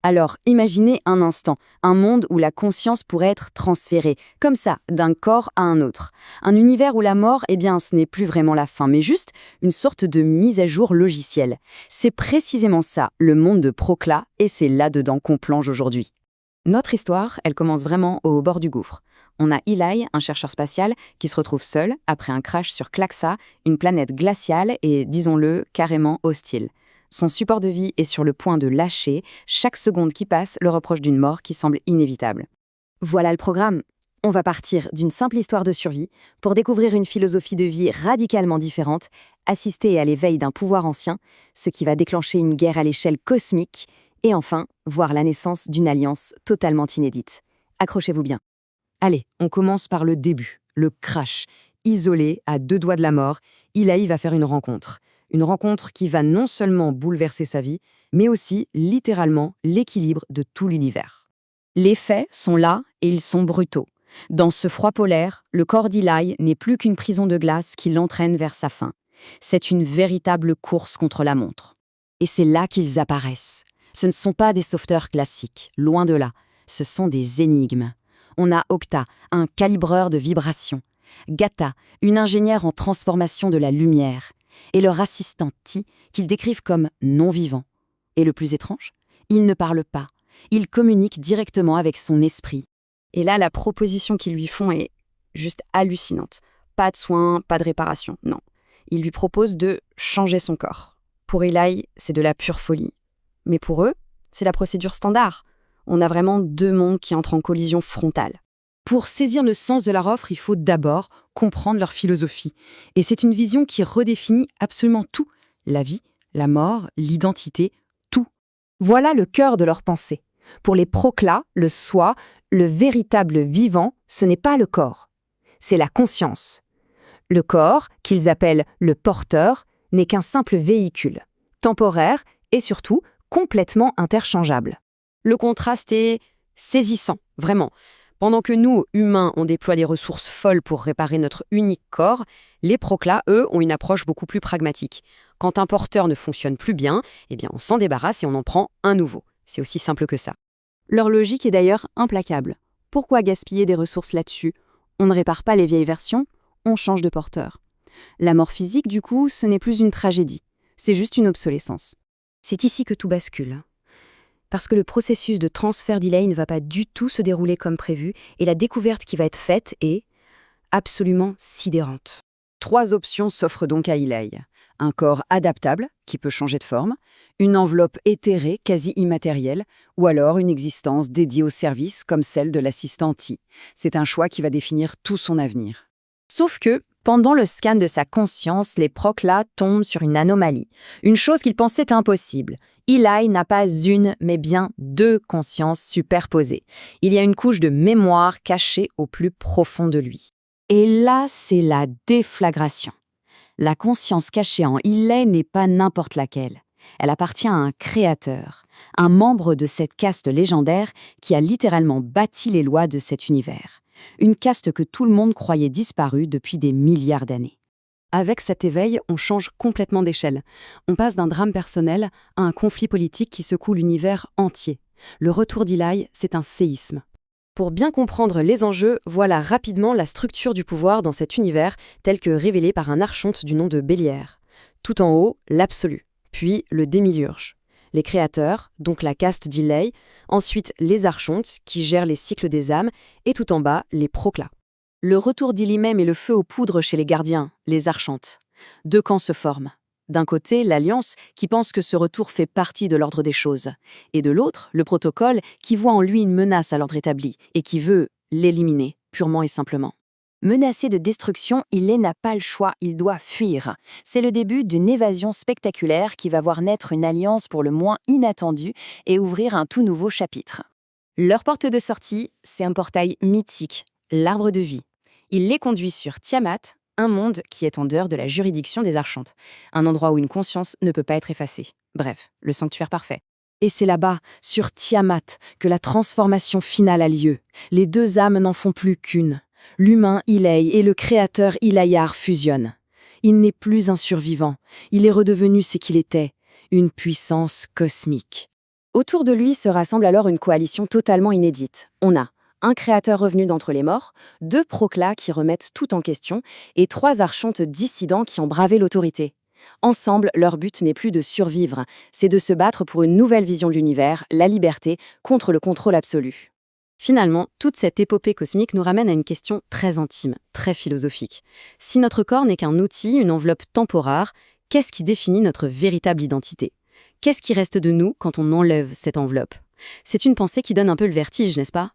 Alors, imaginez un instant, un monde où la conscience pourrait être transférée, comme ça, d'un corps à un autre. Un univers où la mort, eh bien, ce n'est plus vraiment la fin, mais juste une sorte de mise à jour logicielle. C'est précisément ça, le monde de Procla, et c'est là-dedans qu'on plonge aujourd'hui. Notre histoire, elle commence vraiment au bord du gouffre. On a Eli, un chercheur spatial, qui se retrouve seul après un crash sur Klaxa, une planète glaciale et, disons-le, carrément hostile. Son support de vie est sur le point de lâcher, chaque seconde qui passe le reproche d'une mort qui semble inévitable. Voilà le programme. On va partir d'une simple histoire de survie pour découvrir une philosophie de vie radicalement différente, assister à l'éveil d'un pouvoir ancien, ce qui va déclencher une guerre à l'échelle cosmique, et enfin, voir la naissance d'une alliance totalement inédite. Accrochez-vous bien. Allez, on commence par le début, le crash. Isolé, à 2 doigts de la mort, Eli va faire une rencontre. Une rencontre qui va non seulement bouleverser sa vie, mais aussi, littéralement, l'équilibre de tout l'univers. Les faits sont là et ils sont brutaux. Dans ce froid polaire, le corps d'Eli n'est plus qu'une prison de glace qui l'entraîne vers sa fin. C'est une véritable course contre la montre. Et c'est là qu'ils apparaissent. Ce ne sont pas des sauveteurs classiques, loin de là. Ce sont des énigmes. On a Octa, un calibreur de vibrations. Gata, une ingénieure en transformation de la lumière. Et leur assistant Ti, qu'ils décrivent comme non-vivant. Et le plus étrange, il ne parle pas. Il communique directement avec son esprit. Et là, la proposition qu'ils lui font est juste hallucinante. Pas de soins, pas de réparation, non. Ils lui proposent de changer son corps. Pour Eli, c'est de la pure folie. Mais pour eux, c'est la procédure standard. On a vraiment 2 mondes qui entrent en collision frontale. Pour saisir le sens de leur offre, il faut d'abord comprendre leur philosophie. Et c'est une vision qui redéfinit absolument tout. La vie, la mort, l'identité, tout. Voilà le cœur de leur pensée. Pour les Procla, le soi, le véritable vivant, ce n'est pas le corps. C'est la conscience. Le corps, qu'ils appellent le porteur, n'est qu'un simple véhicule, temporaire et surtout complètement interchangeable. Le contraste est saisissant, vraiment. Pendant que nous, humains, on déploie des ressources folles pour réparer notre unique corps, les Procla, eux, ont une approche beaucoup plus pragmatique. Quand un porteur ne fonctionne plus bien, eh bien on s'en débarrasse et on en prend un nouveau. C'est aussi simple que ça. Leur logique est d'ailleurs implacable. Pourquoi gaspiller des ressources là-dessus? On ne répare pas les vieilles versions, on change de porteur. La mort physique, du coup, ce n'est plus une tragédie. C'est juste une obsolescence. C'est ici que tout bascule. Parce que le processus de transfert d'Eli ne va pas du tout se dérouler comme prévu et la découverte qui va être faite est absolument sidérante. 3 options s'offrent donc à Eli. Un corps adaptable, qui peut changer de forme, une enveloppe éthérée, quasi immatérielle, ou alors une existence dédiée au service comme celle de l'assistant Ti. C'est un choix qui va définir tout son avenir. Sauf que, pendant le scan de sa conscience, les Procla tombent sur une anomalie, une chose qu'ils pensaient impossible. Eli n'a pas une, mais bien 2 consciences superposées. Il y a une couche de mémoire cachée au plus profond de lui. Et là, c'est la déflagration. La conscience cachée en Eli n'est pas n'importe laquelle. Elle appartient à un créateur, un membre de cette caste légendaire qui a littéralement bâti les lois de cet univers. Une caste que tout le monde croyait disparue depuis des milliards d'années. Avec cet éveil, on change complètement d'échelle. On passe d'un drame personnel à un conflit politique qui secoue l'univers entier. Le retour d'Eli, c'est un séisme. Pour bien comprendre les enjeux, voilà rapidement la structure du pouvoir dans cet univers tel que révélé par un archonte du nom de Bélière. Tout en haut, l'absolu, puis le démiurge. Les créateurs, donc la caste d'Eli, ensuite les archontes qui gèrent les cycles des âmes, et tout en bas, les Procla. Le retour d'Eli même est le feu aux poudres chez les gardiens, les archontes. 2 camps se forment. D'un côté, l'Alliance, qui pense que ce retour fait partie de l'ordre des choses, et de l'autre, le Protocole, qui voit en lui une menace à l'ordre établi, et qui veut l'éliminer, purement et simplement. Menacé de destruction, Eli n'a pas le choix, il doit fuir. C'est le début d'une évasion spectaculaire qui va voir naître une alliance pour le moins inattendue et ouvrir un tout nouveau chapitre. Leur porte de sortie, c'est un portail mythique, l'arbre de vie. Il les conduit sur Tiamat, un monde qui est en dehors de la juridiction des archontes, un endroit où une conscience ne peut pas être effacée. Bref, le sanctuaire parfait. Et c'est là-bas, sur Tiamat, que la transformation finale a lieu. Les 2 âmes n'en font plus qu'une. L'humain Eli et le créateur Ilayar fusionnent. Il n'est plus un survivant, il est redevenu ce qu'il était, une puissance cosmique. Autour de lui se rassemble alors une coalition totalement inédite. On a un créateur revenu d'entre les morts, 2 proclats qui remettent tout en question, et 3 archontes dissidents qui ont bravé l'autorité. Ensemble, leur but n'est plus de survivre, c'est de se battre pour une nouvelle vision de l'univers, la liberté, contre le contrôle absolu. Finalement, toute cette épopée cosmique nous ramène à une question très intime, très philosophique. Si notre corps n'est qu'un outil, une enveloppe temporaire, qu'est-ce qui définit notre véritable identité? Qu'est-ce qui reste de nous quand on enlève cette enveloppe? C'est une pensée qui donne un peu le vertige, n'est-ce pas?